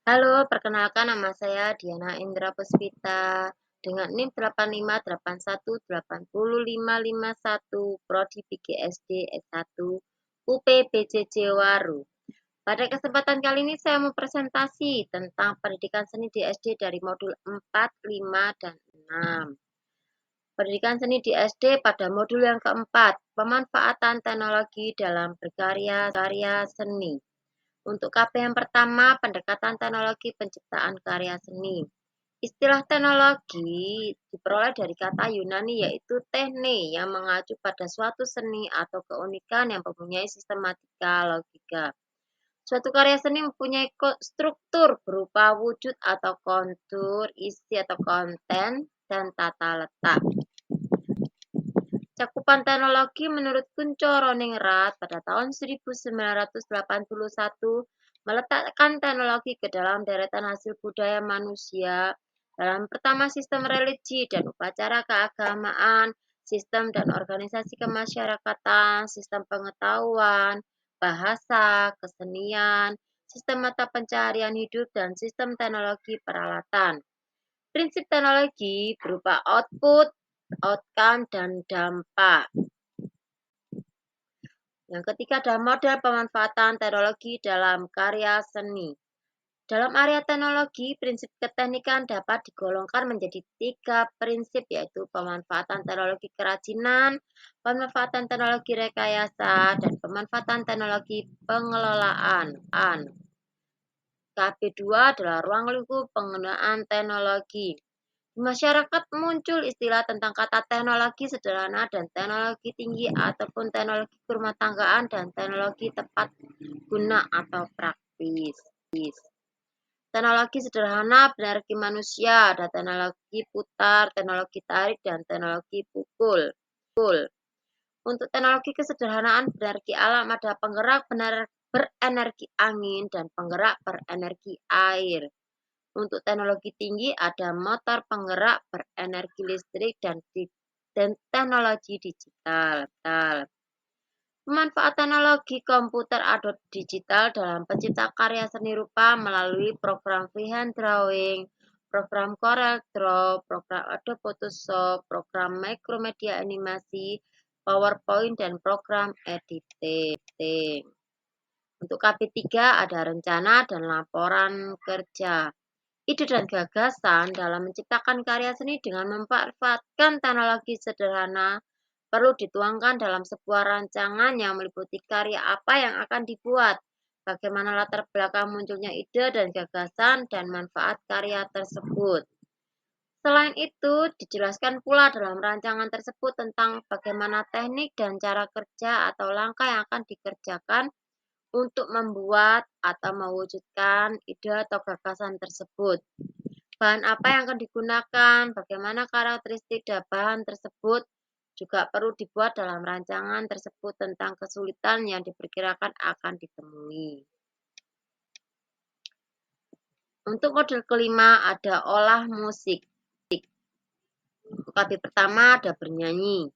Halo, perkenalkan nama saya Diana Indra Puspita dengan NIM 8581805551 Prodi PGSD S1 UPBJJ Waru. Pada kesempatan kali ini saya mau presentasi tentang pendidikan seni di SD dari modul 4, 5, dan 6. Pendidikan seni di SD pada modul yang keempat, pemanfaatan teknologi dalam berkarya seni. Untuk KP yang pertama, pendekatan teknologi penciptaan karya seni. Istilah teknologi diperoleh dari kata Yunani yaitu techne yang mengacu pada suatu seni atau keunikan yang mempunyai sistematika logika. Suatu karya seni mempunyai struktur berupa wujud atau kontur, isi atau konten, dan tata letak. Cakupan teknologi menurut Kunco Roningrat pada tahun 1981 meletakkan teknologi ke dalam deretan hasil budaya manusia dalam pertama sistem religi dan upacara keagamaan, sistem dan organisasi kemasyarakatan, sistem pengetahuan, bahasa, kesenian, sistem mata pencarian hidup, dan sistem teknologi peralatan. Prinsip teknologi berupa output, outcome, dan dampak. Yang ketiga adalah model pemanfaatan teknologi dalam karya seni. Dalam area teknologi, prinsip keteknikan dapat digolongkan menjadi 3 prinsip, yaitu pemanfaatan teknologi kerajinan, pemanfaatan teknologi rekayasa, dan pemanfaatan teknologi pengelolaan. KB2 adalah ruang lingkup penggunaan teknologi. Di masyarakat muncul istilah tentang kata teknologi sederhana dan teknologi tinggi ataupun teknologi rumah tanggaan dan teknologi tepat guna atau praktis. Teknologi sederhana berenergi manusia, ada teknologi putar, teknologi tarik, dan teknologi pukul. Untuk teknologi kesederhanaan berenergi alam ada penggerak berenergi angin dan penggerak berenergi air. Untuk teknologi tinggi ada motor penggerak berenergi listrik dan teknologi digital. Pemanfaat teknologi komputer atau digital dalam pencipta karya seni rupa melalui program freehand drawing, program CorelDRAW, program Adobe Photoshop, program Macromedia animasi, PowerPoint, dan program editing. Untuk KB3 ada rencana dan laporan kerja. Ide dan gagasan dalam menciptakan karya seni dengan memanfaatkan teknologi sederhana perlu dituangkan dalam sebuah rancangan yang meliputi karya apa yang akan dibuat, bagaimana latar belakang munculnya ide dan gagasan, dan manfaat karya tersebut. Selain itu, dijelaskan pula dalam rancangan tersebut tentang bagaimana teknik dan cara kerja atau langkah yang akan dikerjakan untuk membuat atau mewujudkan ide atau gagasan tersebut. Bahan apa yang akan digunakan, bagaimana karakteristik bahan tersebut, juga perlu dibuat dalam rancangan tersebut tentang kesulitan yang diperkirakan akan ditemui. Untuk model kelima ada olah musik. KB pertama ada bernyanyi.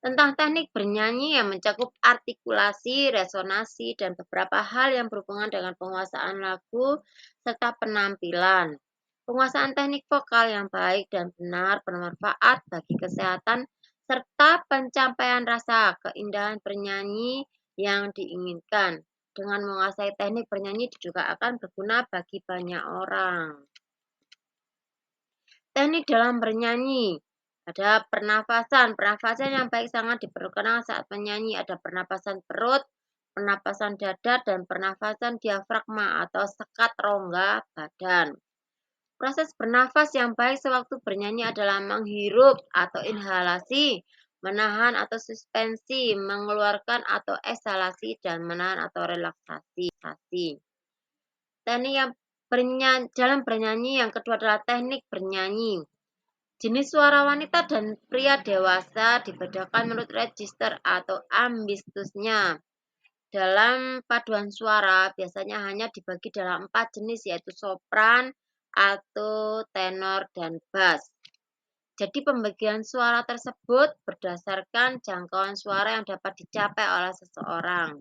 Tentang teknik bernyanyi yang mencakup artikulasi, resonansi, dan beberapa hal yang berhubungan dengan penguasaan lagu serta penampilan. Penguasaan teknik vokal yang baik dan benar bermanfaat bagi kesehatan serta pencapaian rasa keindahan bernyanyi yang diinginkan. Dengan menguasai teknik bernyanyi juga akan berguna bagi banyak orang. Teknik dalam bernyanyi. Ada pernafasan. Pernafasan yang baik sangat diperlukan saat menyanyi. Ada pernafasan perut, pernafasan dada, dan pernafasan diafragma atau sekat rongga badan. Proses bernafas yang baik sewaktu bernyanyi adalah menghirup atau inhalasi, menahan atau suspensi, mengeluarkan atau eksalasi, dan menahan atau relaksasi. Teknik yang dalam bernyanyi yang kedua adalah teknik bernyanyi. Jenis suara wanita dan pria dewasa dibedakan menurut register atau ambistusnya. Dalam paduan suara biasanya hanya dibagi dalam 4 jenis, yaitu sopran, alto, tenor, dan bass. Jadi pembagian suara tersebut berdasarkan jangkauan suara yang dapat dicapai oleh seseorang.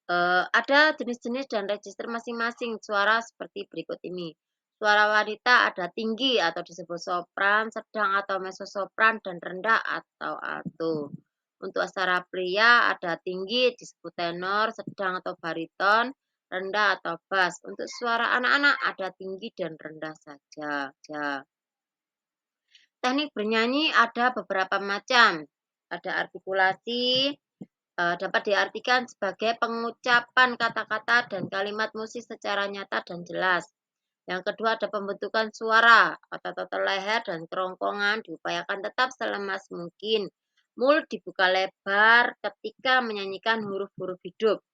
Ada jenis-jenis dan register masing-masing suara seperti berikut ini. Suara wanita ada tinggi atau disebut sopran, sedang atau mezzo-sopran, dan rendah atau alto. Untuk suara pria ada tinggi disebut tenor, sedang atau bariton, rendah atau bass. Untuk suara anak-anak ada tinggi dan rendah saja. Teknik bernyanyi ada beberapa macam. Ada artikulasi, dapat diartikan sebagai pengucapan kata-kata dan kalimat musik secara nyata dan jelas. Yang kedua ada pembentukan suara, otot-otot leher dan kerongkongan diupayakan tetap selemas mungkin. Mulut dibuka lebar ketika menyanyikan huruf-huruf hidup.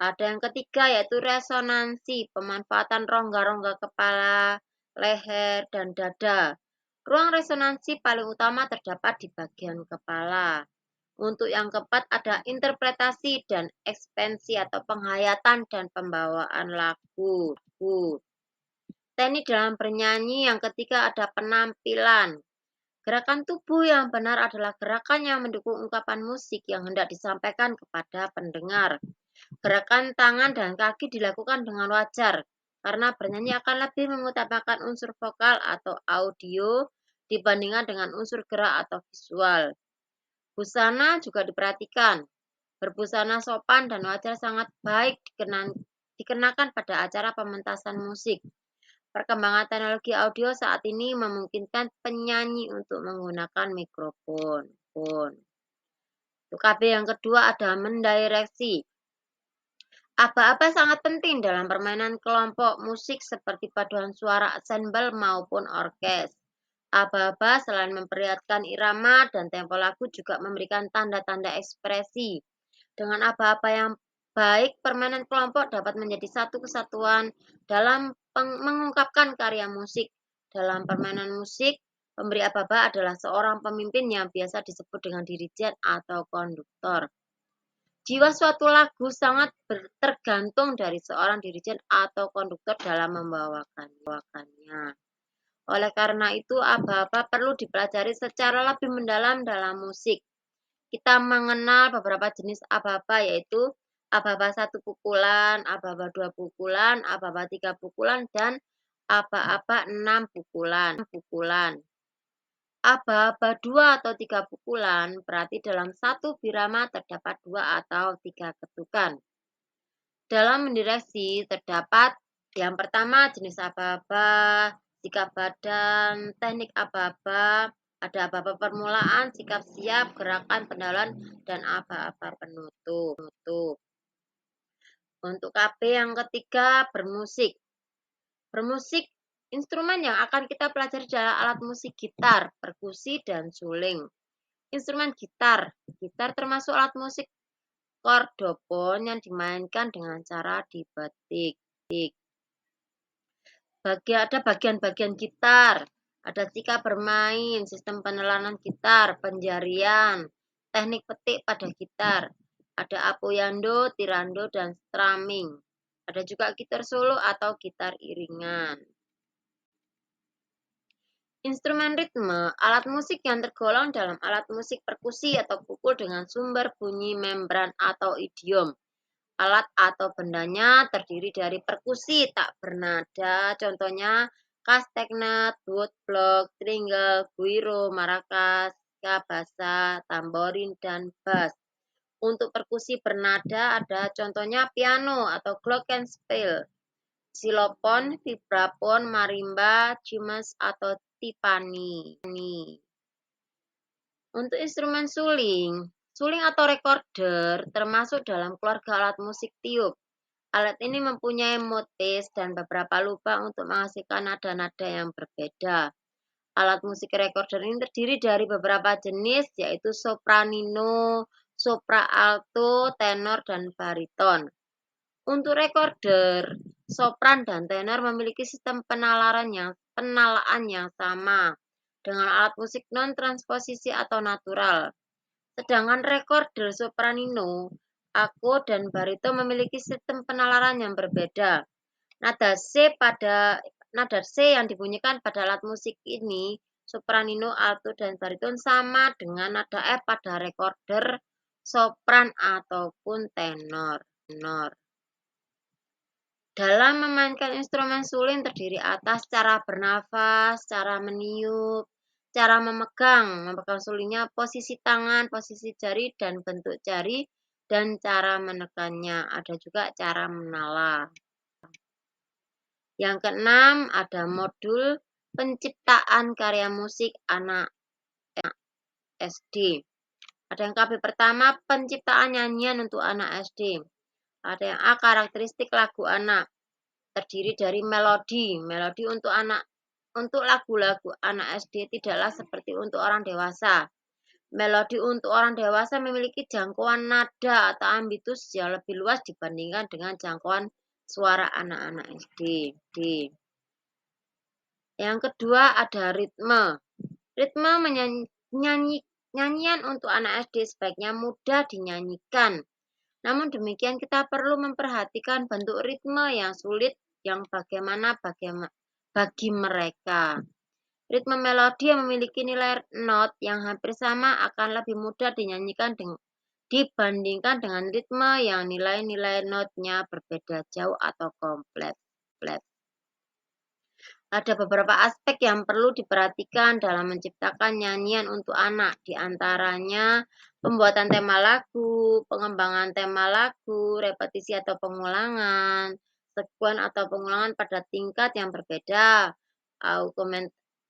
Ada yang ketiga yaitu resonansi, pemanfaatan rongga-rongga kepala, leher, dan dada. Ruang resonansi paling utama terdapat di bagian kepala. Untuk yang keempat ada interpretasi dan ekspansi atau penghayatan dan pembawaan lagu. Teknik dalam bernyanyi yang ketiga ada penampilan. Gerakan tubuh yang benar adalah gerakan yang mendukung ungkapan musik yang hendak disampaikan kepada pendengar. Gerakan tangan dan kaki dilakukan dengan wajar, karena bernyanyi akan lebih mengutamakan unsur vokal atau audio dibandingkan dengan unsur gerak atau visual. Busana juga diperhatikan. Berbusana sopan dan wajar sangat baik dikenakan pada acara pementasan musik. Perkembangan teknologi audio saat ini memungkinkan penyanyi untuk menggunakan mikrofon. Untuk KB yang kedua ada mendireksi. Aba-aba sangat penting dalam permainan kelompok musik seperti paduan suara ensemble maupun orkes. Aba-aba selain memperlihatkan irama dan tempo lagu juga memberikan tanda-tanda ekspresi. Dengan aba-aba yang baik, permainan kelompok dapat menjadi satu kesatuan dalam mengungkapkan karya musik. Dalam permainan musik, pemberi aba-aba adalah seorang pemimpin yang biasa disebut dengan dirijen atau konduktor. Jiwa suatu lagu sangat tergantung dari seorang dirijen atau konduktor dalam membawakannya. Oleh karena itu, aba-aba perlu dipelajari secara lebih mendalam dalam musik. Kita mengenal beberapa jenis aba-aba yaitu aba-aba 1 pukulan, aba-aba 2 pukulan, aba-aba 3 pukulan, dan aba-aba 6 pukulan. Aba-aba 2 atau 3 pukulan berarti dalam satu birama terdapat 2 atau 3 ketukan. Dalam mendireksi terdapat yang pertama jenis aba-aba, sikap badan, teknik aba-aba, ada aba-aba permulaan, sikap siap, gerakan pendahuluan, dan aba-aba penutup. Untuk KB yang ketiga bermusik. Bermusik, instrumen yang akan kita pelajari adalah alat musik gitar, perkusi, dan suling. Instrumen gitar. Gitar termasuk alat musik kordofon yang dimainkan dengan cara dipetik. Ada bagian-bagian gitar, ada sikap bermain, sistem penelanan gitar, penjarian, teknik petik pada gitar, ada apoyando, tirando, dan strumming. Ada juga gitar solo atau gitar iringan. Instrumen ritme, alat musik yang tergolong dalam alat musik perkusi atau pukul dengan sumber bunyi membran atau idiom. Alat atau bendanya terdiri dari perkusi tak bernada, contohnya kastagnet, woodblock, triangle, guiro, maracas, kabasa, tamborin, dan bass. Untuk perkusi bernada ada contohnya piano atau glockenspiel, xilofon, vibrafon, marimba, chimes, atau timpani. Untuk instrumen suling, suling atau recorder termasuk dalam keluarga alat musik tiup. Alat ini mempunyai mouthpiece dan beberapa lubang untuk menghasilkan nada-nada yang berbeda. Alat musik recorder ini terdiri dari beberapa jenis yaitu sopranino, sopra-alto, tenor, dan bariton. Untuk recorder, sopran dan tenor memiliki sistem penalaan yang sama dengan alat musik non-transposisi atau natural. Sedangkan recorder sopranino, alto, dan bariton memiliki sistem penalaran yang berbeda. Nada C yang dibunyikan pada alat musik ini, sopranino, alto, dan bariton sama dengan nada F pada recorder, sopran ataupun tenor. minor. Dalam memainkan instrumen suling terdiri atas cara bernafas, cara meniup, cara memegang sulingnya, posisi tangan, posisi jari, dan bentuk jari, dan cara menekannya. Ada juga cara menala. Yang keenam, ada modul penciptaan karya musik anak SD. Ada yang KB pertama, penciptaan nyanyian untuk anak SD. Ada yang A, karakteristik lagu anak. Terdiri dari melodi. Melodi untuk lagu-lagu anak SD tidaklah seperti untuk orang dewasa. Melodi untuk orang dewasa memiliki jangkauan nada atau ambitus yang lebih luas dibandingkan dengan jangkauan suara anak-anak SD. Yang kedua ada ritme. Ritme nyanyian untuk anak SD sebaiknya mudah dinyanyikan. Namun demikian kita perlu memperhatikan bentuk ritme yang sulit yang bagi mereka. Ritme melodi yang memiliki nilai not yang hampir sama akan lebih mudah dinyanyikan dibandingkan dengan ritme yang nilai-nilai notnya berbeda jauh atau kompleks. Ada beberapa aspek yang perlu diperhatikan dalam menciptakan nyanyian untuk anak, di antaranya pembuatan tema lagu, pengembangan tema lagu, repetisi atau pengulangan, sekuen atau pengulangan pada tingkat yang berbeda,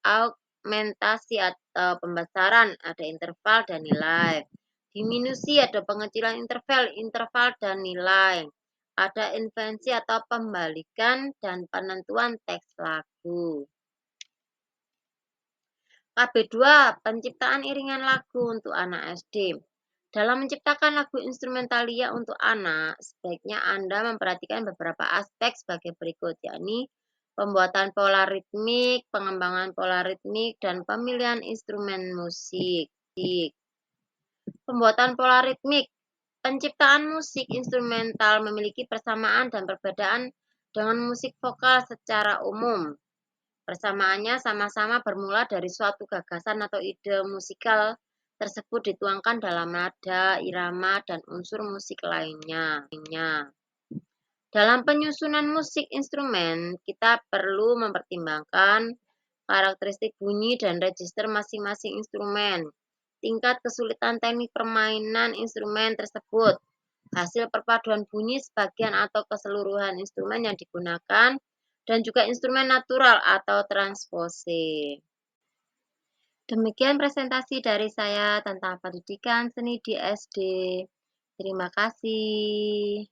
augmentasi atau pembesaran, ada interval dan nilai, diminusi ada pengecilan interval dan nilai, ada invensi atau pembalikan dan penentuan teks lagu. KB2, penciptaan iringan lagu untuk anak SD. Dalam menciptakan lagu instrumentalia untuk anak, sebaiknya Anda memperhatikan beberapa aspek sebagai berikut, yakni pembuatan pola ritmik, pengembangan pola ritmik, dan pemilihan instrumen musik. Pembuatan pola ritmik. Penciptaan musik instrumental memiliki persamaan dan perbedaan dengan musik vokal secara umum. Persamaannya sama-sama bermula dari suatu gagasan atau ide musikal tersebut dituangkan dalam nada, irama, dan unsur musik lainnya. Dalam penyusunan musik instrumen, kita perlu mempertimbangkan karakteristik bunyi dan register masing-masing instrumen, tingkat kesulitan teknik permainan instrumen tersebut, hasil perpaduan bunyi sebagian atau keseluruhan instrumen yang digunakan, dan juga instrumen natural atau transpose. Demikian presentasi dari saya tentang pendidikan seni di SD. Terima kasih.